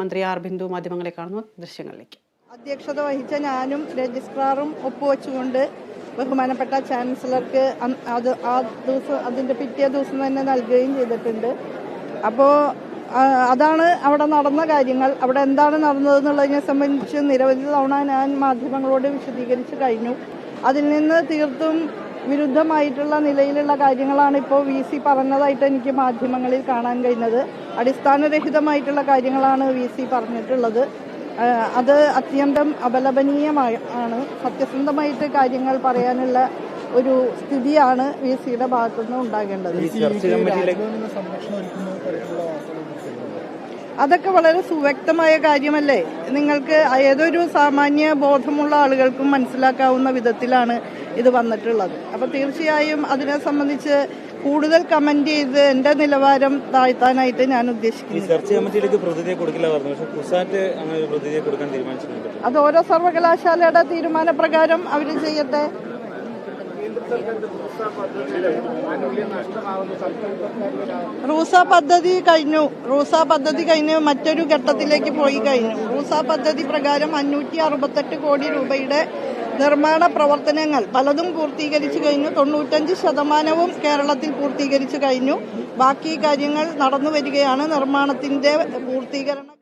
മന്ത്രി ആർ ബിന്ദു മാധ്യമങ്ങളെ കാണുന്നു. ദൃശ്യങ്ങളിലേക്ക്. അധ്യക്ഷത വഹിച്ച ഞാനും രജിസ്ട്രാറും ഒപ്പുവെച്ചുകൊണ്ട് ബഹുമാനപ്പെട്ട ചാൻസലർക്ക് അതിന്റെ പിറ്റേ ദിവസം തന്നെ നൽകുകയും ചെയ്തിട്ടുണ്ട്. അപ്പോൾ അതാണ് അവിടെ നടന്ന കാര്യങ്ങൾ. അവിടെ എന്താണ് നടന്നതെന്നുള്ളതിനെ സംബന്ധിച്ച് നിരവധി തവണ ഞാൻ മാധ്യമങ്ങളോട് വിശദീകരിച്ച് കഴിഞ്ഞു. അതിൽ നിന്ന് തീർത്തും വിരുദ്ധമായിട്ടുള്ള നിലയിലുള്ള കാര്യങ്ങളാണ് ഇപ്പോൾ VC പറഞ്ഞതായിട്ട് എനിക്ക് മാധ്യമങ്ങളിൽ കാണാൻ കഴിഞ്ഞത്. അടിസ്ഥാനരഹിതമായിട്ടുള്ള കാര്യങ്ങളാണ് VC പറഞ്ഞിട്ടുള്ളത്. അത് അത്യന്തം അപലപനീയമാണ്. സത്യസന്ധമായിട്ട് കാര്യങ്ങൾ പറയാനുള്ള ഒരു സ്ഥിതിയാണ് VCയുടെ ഭാഗത്തുനിന്ന് ഉണ്ടാകേണ്ടത്. അതൊക്കെ വളരെ സുവ്യക്തമായ കാര്യമല്ലേ? നിങ്ങൾക്ക് ഏതൊരു സാമാന്യ ബോധമുള്ള ആളുകൾക്കും മനസ്സിലാക്കാവുന്ന വിധത്തിലാണ് ഇത് വന്നിട്ടുള്ളത്. അപ്പോൾ തീർച്ചയായും അതിനെ സംബന്ധിച്ച് കൂടുതൽ കമന്റ് ചെയ്ത് എന്റെ നിലവാരം താഴ്ത്താനായിട്ട് ഞാൻ ഉദ്ദേശിക്കുന്നു. അത് ഓരോ സർവകലാശാലയുടെ തീരുമാനപ്രകാരം അവർ ചെയ്യട്ടെ. റൂസ പദ്ധതി കഴിഞ്ഞു മറ്റൊരു ഘട്ടത്തിലേക്ക് പോയി കഴിഞ്ഞു. റൂസ പദ്ധതി പ്രകാരം 568 കോടി രൂപയുടെ നിർമ്മാണ പ്രവർത്തനങ്ങൾ പലതും പൂർത്തീകരിച്ചു കഴിഞ്ഞു. 95% കേരളത്തിൽ പൂർത്തീകരിച്ചു കഴിഞ്ഞു. ബാക്കി കാര്യങ്ങൾ നടന്നു വരികയാണ്. നിർമ്മാണത്തിന്റെ പൂർത്തീകരണം